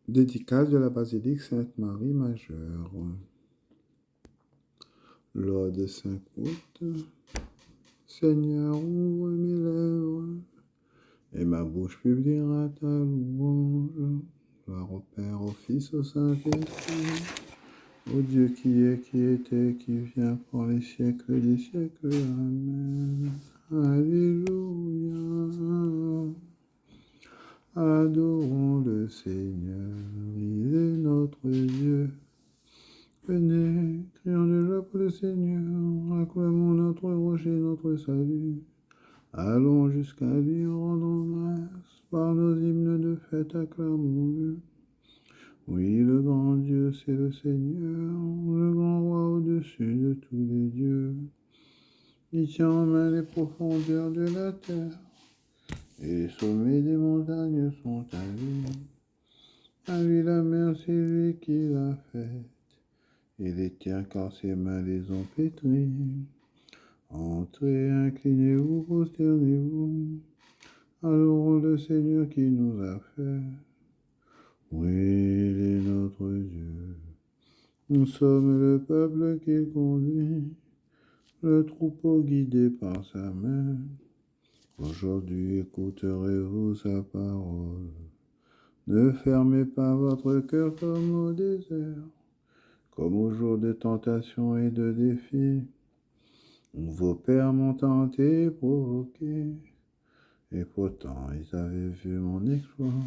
Dédicace de la basilique Sainte-Marie Majeure. Lors de 5 août, Seigneur, ouvre mes lèvres, et ma bouche publiera ta louange. Gloire au Père, au Fils, au Saint-Esprit, au Dieu qui est, qui était, qui vient pour les siècles des siècles. Amen. Alléluia. Adorons le Seigneur, il est notre Dieu. Venez, crions de joie pour le Seigneur, acclamons notre rocher, notre salut. Allons jusqu'à lui, rendons grâce, par nos hymnes de fête acclamons-le. Oui, le grand Dieu, c'est le Seigneur, le grand roi au-dessus de tous les dieux. Il tient en main les profondeurs de la terre, et les sommets des montagnes sont à lui. À lui la mer, c'est lui qui l'a faite. Il les tient car ses mains les ont pétries. Entrez, inclinez-vous, prosternez-vous. Adorons le Seigneur qui nous a fait. Oui, il est notre Dieu. Nous sommes le peuple qu'il conduit, le troupeau guidé par sa main. Aujourd'hui écouterez-vous sa parole. Ne fermez pas votre cœur comme au désert, comme au jour de tentation et de défi, où vos pères m'ont tenté et provoqué, et pourtant ils avaient vu mon exploit.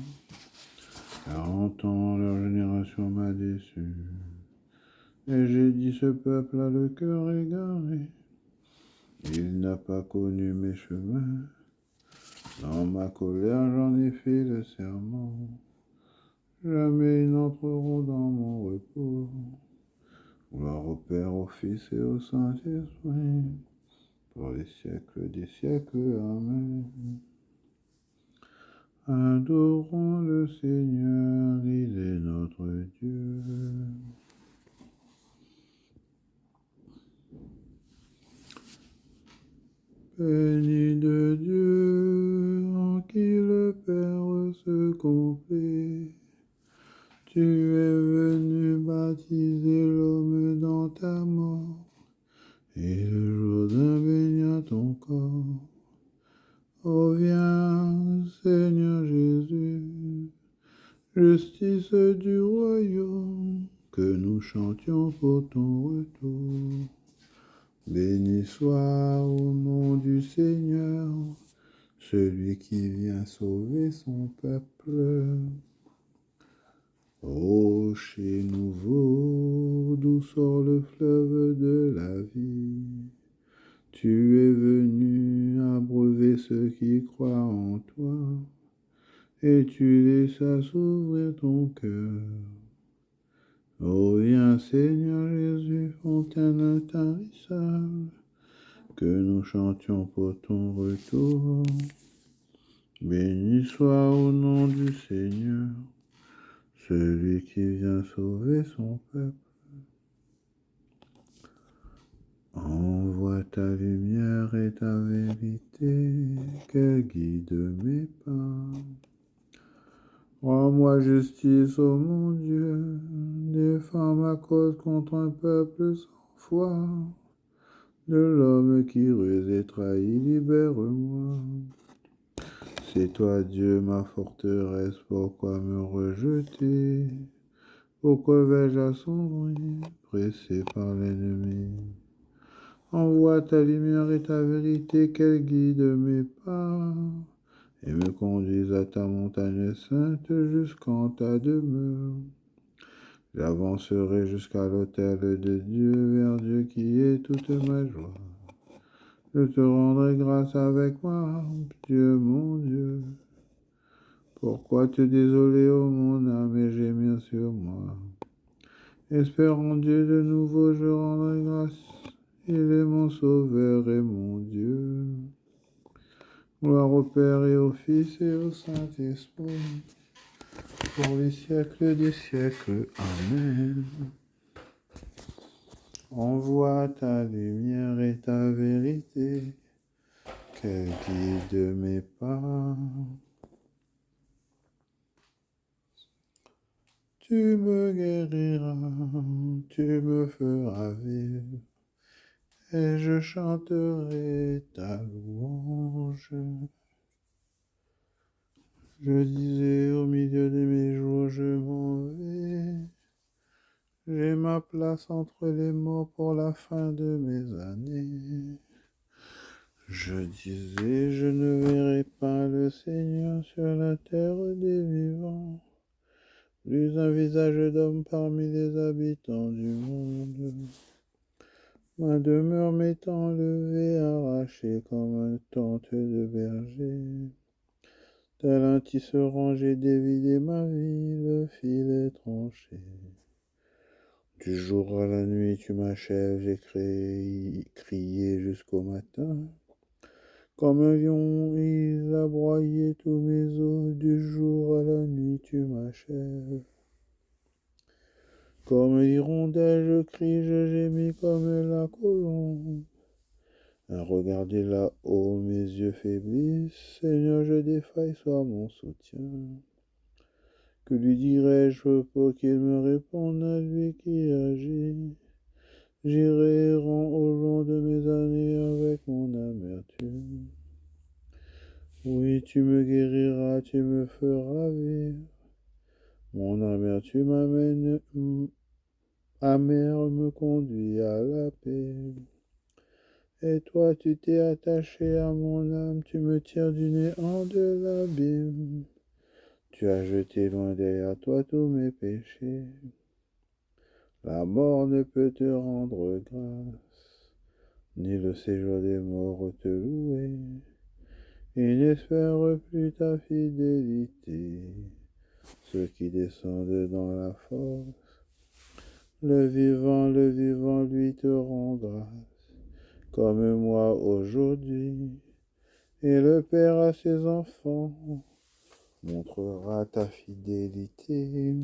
40 ans, leur génération m'a déçu, et j'ai dit ce peuple a le cœur égaré, il n'a pas connu mes chemins. Dans ma colère j'en ai fait le serment, jamais ils n'entreront dans mon repos. Gloire au Père, au Fils et au Saint-Esprit, pour les siècles des siècles. Amen. Adorons le Seigneur, il est notre Dieu. Béni de Dieu, en qui le Père se complaît. Tu es venu baptiser l'homme dans ta mort, et le Jourdain baigna ton corps. Oh viens, Seigneur Jésus, justice du royaume, que nous chantions pour ton retour. Béni soit au nom du Seigneur, celui qui vient sauver son peuple. Rocher nouveau, d'où sort le fleuve de la vie, tu es venu abreuver ceux qui croient en toi, et tu laissas s'ouvrir ton cœur. Oh viens Seigneur Jésus, fontaine intarissable, que nous chantions pour ton retour. Béni soit au nom du Seigneur, celui qui vient sauver son peuple. Envoie ta lumière et ta vérité, qu'elle guide mes pas. Rends-moi justice, ô mon Dieu, défends ma cause contre un peuple sans foi. De l'homme qui ruse et trahit, libère-moi. C'est toi, Dieu, ma forteresse, pourquoi me rejeter? Pourquoi vais-je assombrir, pressé par l'ennemi? Envoie ta lumière et ta vérité, qu'elle guide mes pas, et me conduise à ta montagne sainte jusqu'en ta demeure. J'avancerai jusqu'à l'autel de Dieu, vers Dieu qui est toute ma joie. Je te rendrai grâce avec moi, Dieu mon Dieu. Pourquoi te désoler, ô mon âme, et gémir sur moi? Espère en Dieu de nouveau, je rendrai grâce. Il est mon sauveur et mon Dieu. Gloire au Père et au Fils et au Saint-Esprit, pour les siècles des siècles. Amen. Envoie ta lumière et ta vérité, qu'elle guide mes pas. Tu me guériras, tu me feras vivre, et je chanterai ta louange. Je disais au milieu de mes jours, je m'en vais. J'ai ma place entre les morts pour la fin de mes années. Je disais, je ne verrai pas le Seigneur sur la terre des vivants. Plus un visage d'homme parmi les habitants du monde. Ma demeure m'est enlevée, arrachée comme une tente de berger. Tel un tisserand, j'ai dévidé ma vie, le fil est tranché. Du jour à la nuit, tu m'achèves, j'ai crié jusqu'au matin. Comme un lion, il a broyé tous mes os. Du jour à la nuit, tu m'achèves. Comme l'hirondelle, je crie, je gémis comme la colombe. À regarder là-haut, mes yeux faiblissent. Seigneur, je défaille, sois mon soutien. Que lui dirais-je pour qu'il me réponde à lui qui agit? J'irai errant au long de mes années avec mon amertume. Oui, tu me guériras, tu me feras vivre. Mon amertume amère me conduit à la paix. Et toi, tu t'es attaché à mon âme, tu me tires du néant de l'abîme. Tu as jeté loin derrière toi tous mes péchés. La mort ne peut te rendre grâce, ni le séjour des morts te louer. Ils n'espèrent plus ta fidélité, ceux qui descendent dans la force. Le vivant, lui te rend grâce, comme moi aujourd'hui. Et le Père à ses enfants montrera ta fidélité.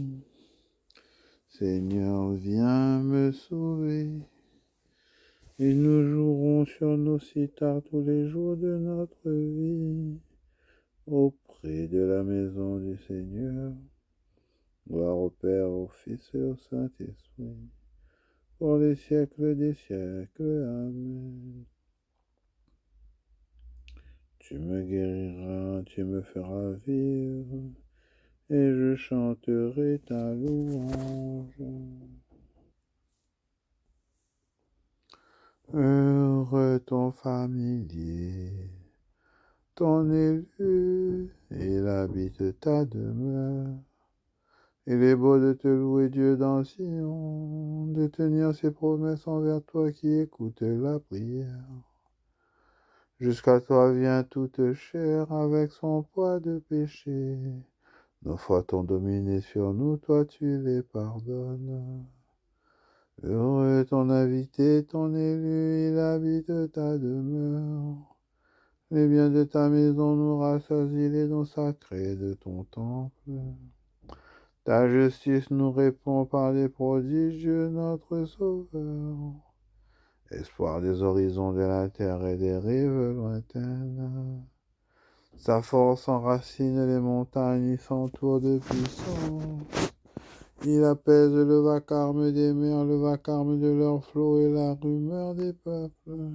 Seigneur, viens me sauver. Et nous jouerons sur nos sitars tous les jours de notre vie, auprès de la maison du Seigneur. Gloire au Père, au Fils et au Saint-Esprit, pour les siècles des siècles. Amen. Tu me guériras, tu me feras vivre, et je chanterai ta louange. Heureux ton familier, ton élu, il habite ta demeure. Il est beau de te louer, Dieu dans Sion, de tenir ses promesses envers toi qui écoutes la prière. Jusqu'à toi vient toute chair avec son poids de péché. Nos fois t'ont dominé sur nous, toi tu les pardonnes. Heureux ton invité, ton élu, il habite ta demeure. Les biens de ta maison nous rassasient les dons sacrés de ton temple. Ta justice nous répond par des prodiges, Dieu notre Sauveur. Espoir des horizons de la terre et des rives lointaines. Sa force enracine les montagnes, il s'entoure de puissance. Il apaise le vacarme des mers, le vacarme de leurs flots et la rumeur des peuples.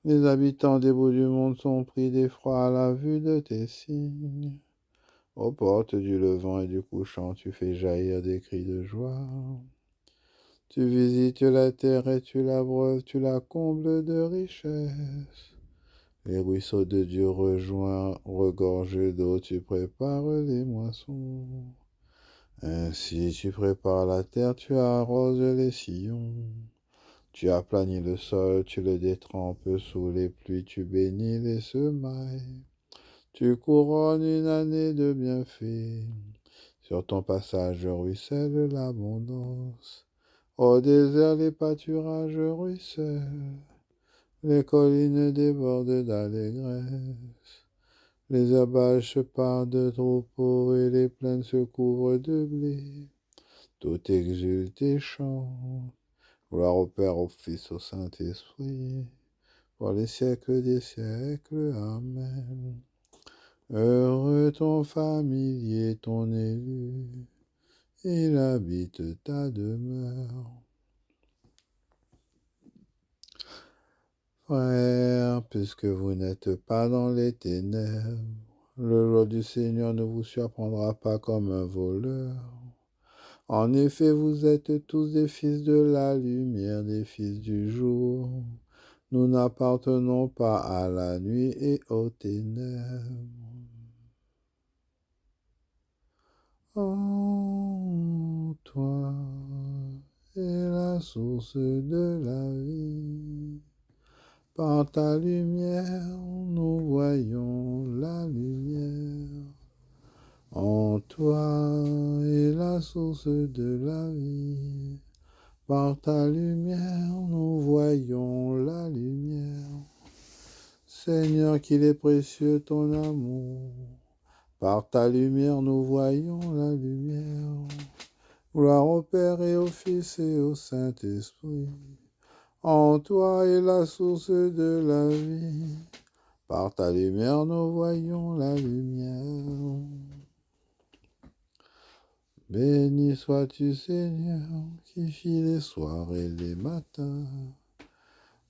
Les habitants des bouts du monde sont pris d'effroi à la vue de tes signes. Aux portes du levant et du couchant, tu fais jaillir des cris de joie. Tu visites la terre et tu l'abreuves, tu la combles de richesses. Les ruisseaux de Dieu regorgent d'eau, tu prépares les moissons. Ainsi tu prépares la terre, tu arroses les sillons. Tu aplanis le sol, tu le détrempes sous les pluies, tu bénis les semailles. Tu couronnes une année de bienfaits. Sur ton passage ruisselle l'abondance. Au désert, les pâturages ruissellent. Les collines débordent d'allégresse. Les herbages se parent de troupeaux et les plaines se couvrent de blé. Tout exulte et chante. Gloire au Père, au Fils, au Saint-Esprit, pour les siècles des siècles. Amen. Heureux ton familier, ton élu, il habite ta demeure. Frères, puisque vous n'êtes pas dans les ténèbres, le jour du Seigneur ne vous surprendra pas comme un voleur. En effet, vous êtes tous des fils de la lumière, des fils du jour. Nous n'appartenons pas à la nuit et aux ténèbres. En toi est la source de la vie. Par ta lumière, nous voyons la lumière. En toi est la source de la vie. Par ta lumière, nous voyons la lumière. Seigneur, qu'il est précieux ton amour. Par ta lumière, nous voyons la lumière. Gloire au Père et au Fils et au Saint-Esprit. En toi est la source de la vie. Par ta lumière, nous voyons la lumière. Béni sois-tu, Seigneur, qui fit les soirs et les matins.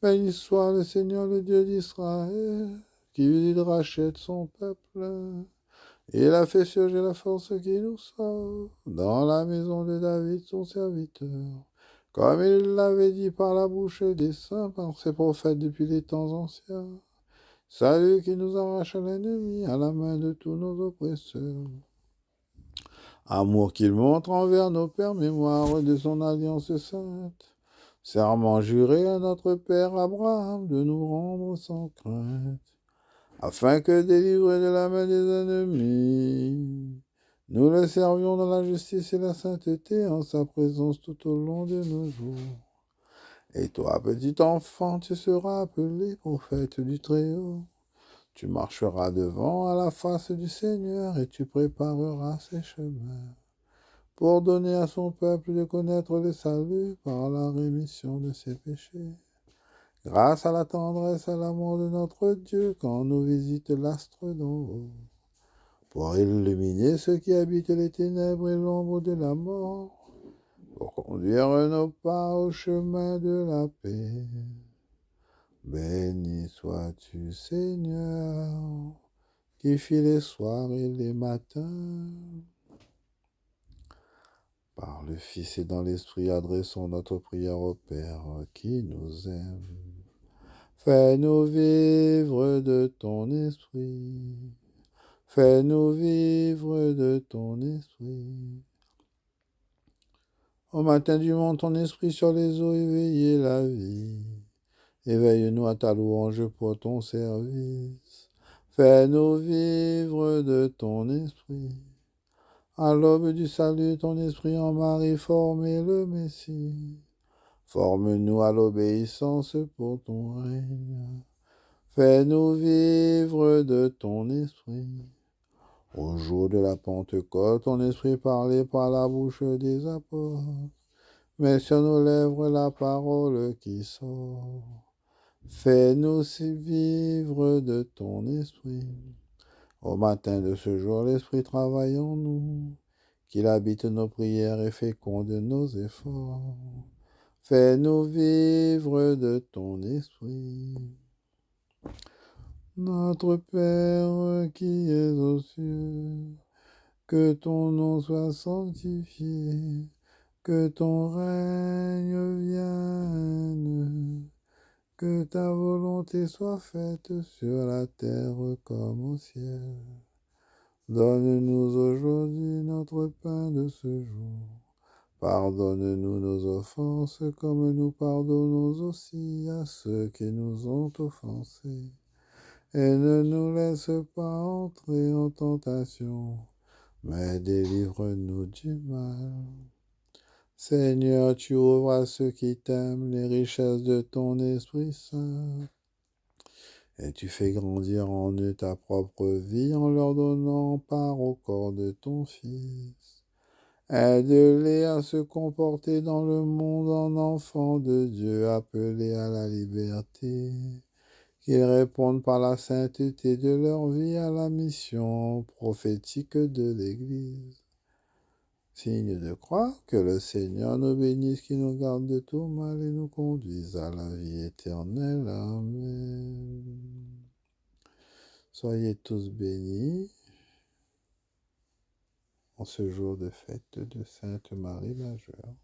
Béni soit le Seigneur, le Dieu d'Israël, qui rachète son peuple. Il a fait surgir la force qui nous sauve dans la maison de David, son serviteur, comme il l'avait dit par la bouche des saints, par ses prophètes depuis les temps anciens. Salut qui nous arrache à l'ennemi, à la main de tous nos oppresseurs. Amour qu'il montre envers nos pères, mémoire de son alliance sainte. Serment juré à notre père Abraham de nous rendre sans crainte, afin que, délivrés de la main des ennemis, nous le servions dans la justice et la sainteté en sa présence tout au long de nos jours. Et toi, petit enfant, tu seras appelé prophète du Très-Haut. Tu marcheras devant à la face du Seigneur et tu prépareras ses chemins pour donner à son peuple de connaître le salut par la rémission de ses péchés. Grâce à la tendresse et à l'amour de notre Dieu, quand nous visite l'astre d'en haut, pour illuminer ceux qui habitent les ténèbres et l'ombre de la mort, pour conduire nos pas au chemin de la paix. Béni sois-tu, Seigneur, qui fit les soirs et les matins. Par le Fils et dans l'Esprit, adressons notre prière au Père qui nous aime. Fais-nous vivre de ton esprit. Fais-nous vivre de ton esprit. Au matin du monde, ton esprit sur les eaux éveillait la vie. Éveille-nous à ta louange pour ton service. Fais-nous vivre de ton esprit. À l'aube du salut, ton esprit en Marie formait le Messie. Forme-nous à l'obéissance pour ton règne. Fais-nous vivre de ton esprit. Au jour de la Pentecôte, ton esprit parlait par la bouche des apôtres. Mets sur nos lèvres la parole qui sort. Fais-nous vivre de ton esprit. Au matin de ce jour, l'Esprit travaille en nous, qu'il habite nos prières et féconde nos efforts. Fais-nous vivre de ton esprit. Notre Père qui es aux cieux, que ton nom soit sanctifié, que ton règne vienne, que ta volonté soit faite sur la terre comme au ciel. Donne-nous aujourd'hui notre pain de ce jour. Pardonne-nous nos offenses comme nous pardonnons aussi à ceux qui nous ont offensés. Et ne nous laisse pas entrer en tentation, mais délivre-nous du mal. Seigneur, tu ouvres à ceux qui t'aiment les richesses de ton Esprit Saint, et tu fais grandir en eux ta propre vie en leur donnant part au corps de ton Fils. Aide-les à se comporter dans le monde en enfants de Dieu appelés à la liberté, qu'ils répondent par la sainteté de leur vie à la mission prophétique de l'Église. Signe de croix, que le Seigneur nous bénisse, qui nous garde de tout mal et nous conduise à la vie éternelle. Amen. Soyez tous bénis en ce jour de fête de Sainte Marie Majeure.